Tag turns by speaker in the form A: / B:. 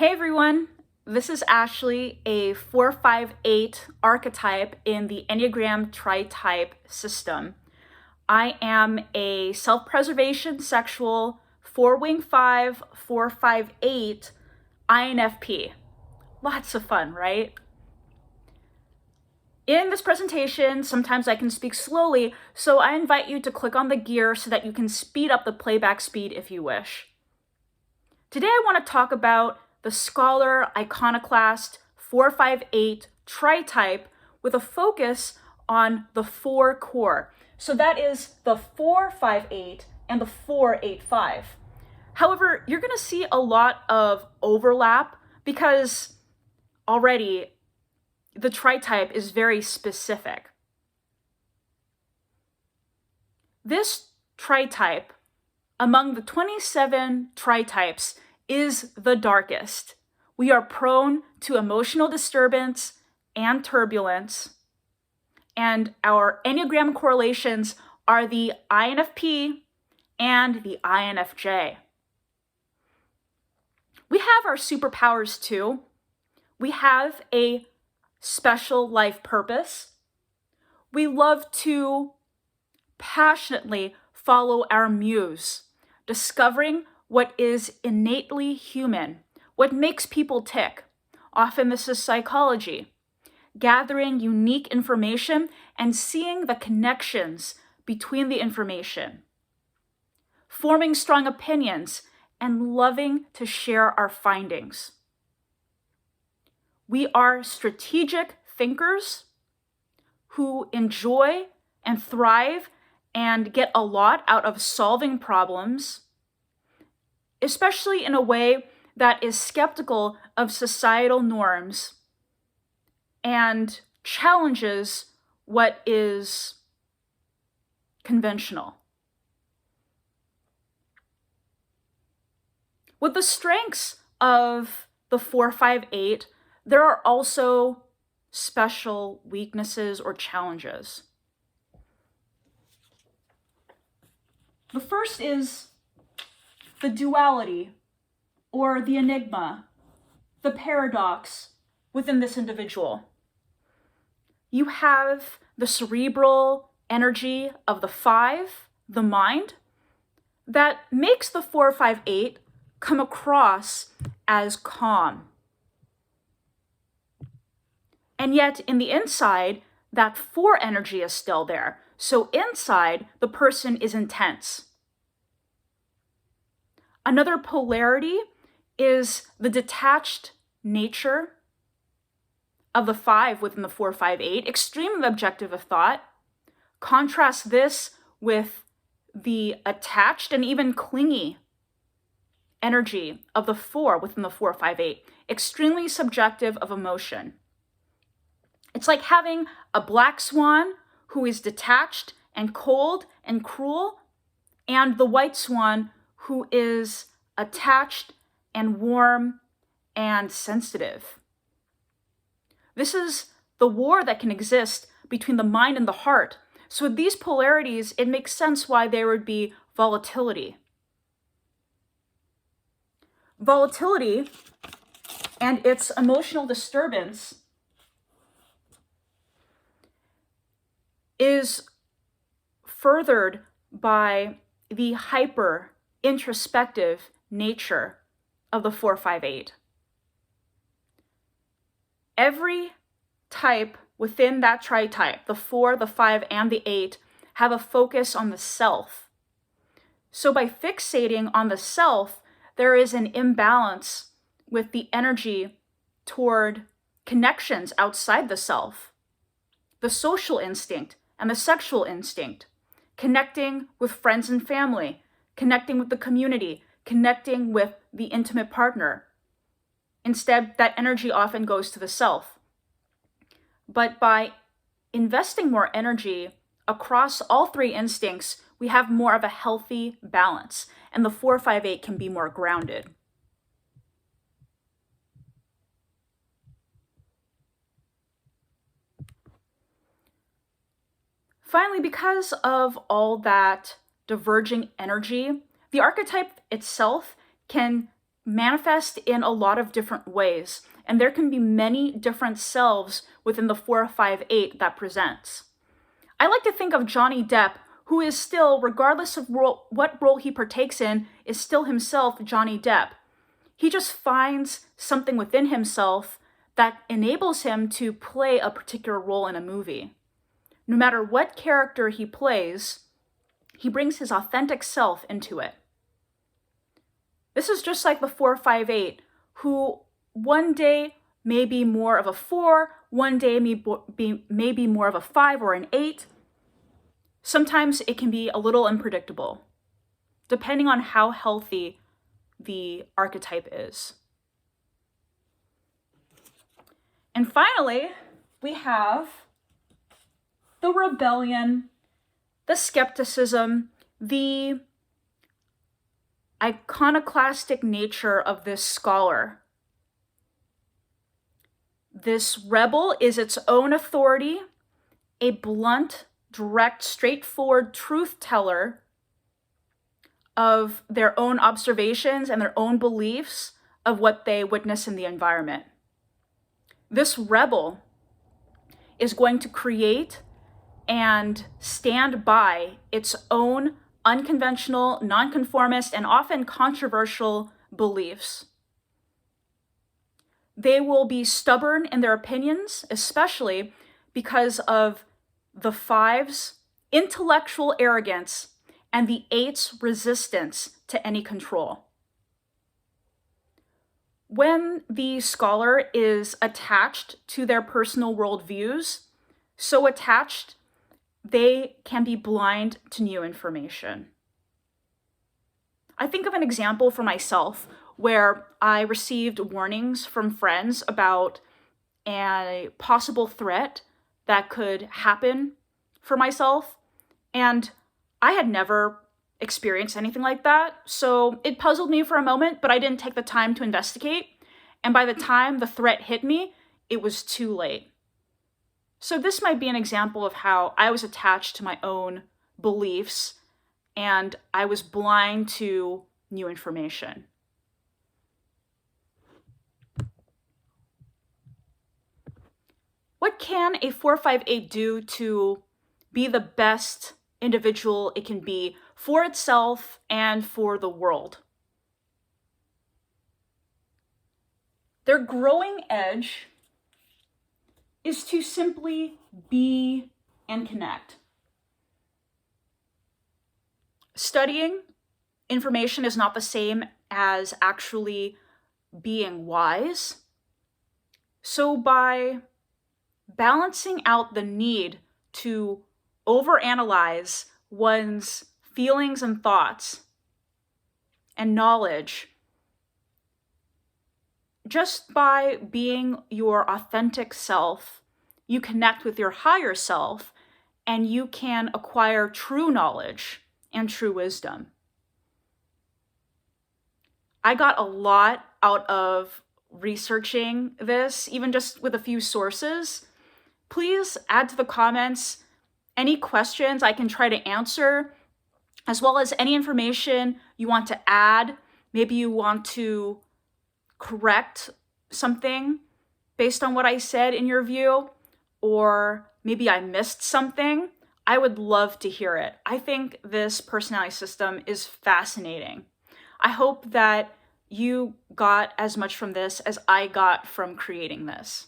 A: Hey everyone, this is Ashley, a 458 archetype in the Enneagram tri-type system. I am a self-preservation sexual 4-wing 5, 458 INFP. Lots of fun, right? In this presentation, sometimes I can speak slowly, so I invite you to click on the gear so that you can speed up the playback speed if you wish. Today I want to talk about the Scholar Iconoclast 458 tri-type with a focus on the 4 core. So that is the 458 and the 485. However, you're going to see a lot of overlap because already the tri-type is very specific. This tri-type, among the 27 tri-types, is the darkest. We are prone to emotional disturbance and turbulence, and our Enneagram correlations are the INFP and the INFJ. We have our superpowers too. We have a special life purpose. We love to passionately follow our muse, discovering what is innately human, what makes people tick. Often this is psychology, gathering unique information and seeing the connections between the information, forming strong opinions and loving to share our findings. We are strategic thinkers who enjoy and thrive and get a lot out of solving problems, especially in a way that is skeptical of societal norms and challenges what is conventional. With the strengths of the 458, there are also special weaknesses or challenges. The first is the duality, or the enigma, the paradox within this individual. You have the cerebral energy of the 5, the mind, that makes the 458 come across as calm. And yet in the inside, that 4 energy is still there. So inside, the person is intense. Another polarity is the detached nature of the 5 within the 458, extremely objective of thought. Contrast this with the attached and even clingy energy of the 4 within the 458, extremely subjective of emotion. It's like having a black swan who is detached and cold and cruel, and the white swan who is attached and warm and sensitive. This is the war that can exist between the mind and the heart. So with these polarities, it makes sense why there would be volatility. Volatility and its emotional disturbance is furthered by the hyper introspective nature of the 458. Every type within that tri-type, the 4, the 5, and the 8, have a focus on the self. So by fixating on the self, there is an imbalance with the energy toward connections outside the self, the social instinct and the sexual instinct, connecting with friends and family, connecting with the community, connecting with the intimate partner. Instead, that energy often goes to the self. But by investing more energy across all 3 instincts, we have more of a healthy balance, and the 458 can be more grounded. Finally, because of all that diverging energy, the archetype itself can manifest in a lot of different ways, and there can be many different selves within the 458 that presents. I like to think of Johnny Depp, who is still, regardless of what role he partakes in, is still himself Johnny Depp. He just finds something within himself that enables him to play a particular role in a movie. No matter what character he plays, he brings his authentic self into it. This is just like the 458, who one day may be more of a 4, one day may be more of a 5 or an 8. Sometimes it can be a little unpredictable, depending on how healthy the archetype is. And finally, we have the rebellion, the skepticism, the iconoclastic nature of this scholar. This rebel is its own authority, a blunt, direct, straightforward truth teller of their own observations and their own beliefs of what they witness in the environment. This rebel is going to create and stand by its own unconventional, nonconformist, and often controversial beliefs. They will be stubborn in their opinions, especially because of the 5's intellectual arrogance and the 8's resistance to any control. When the scholar is attached to their personal worldviews, so attached, they can be blind to new information. I think of an example for myself where I received warnings from friends about a possible threat that could happen for myself, and I had never experienced anything like that, so it puzzled me for a moment, but I didn't take the time to investigate, and by the time the threat hit me, it was too late. So this might be an example of how I was attached to my own beliefs and I was blind to new information. What can a 458 do to be the best individual it can be for itself and for the world? Their growing edge is to simply be and connect. Studying information is not the same as actually being wise. So by balancing out the need to overanalyze one's feelings and thoughts and knowledge, just by being your authentic self, you connect with your higher self and you can acquire true knowledge and true wisdom. I got a lot out of researching this, even just with a few sources. Please add to the comments any questions I can try to answer, as well as any information you want to add. Maybe you want to correct something based on what I said in your view, or maybe I missed something. I would love to hear it. I think this personality system is fascinating. I hope that you got as much from this as I got from creating this.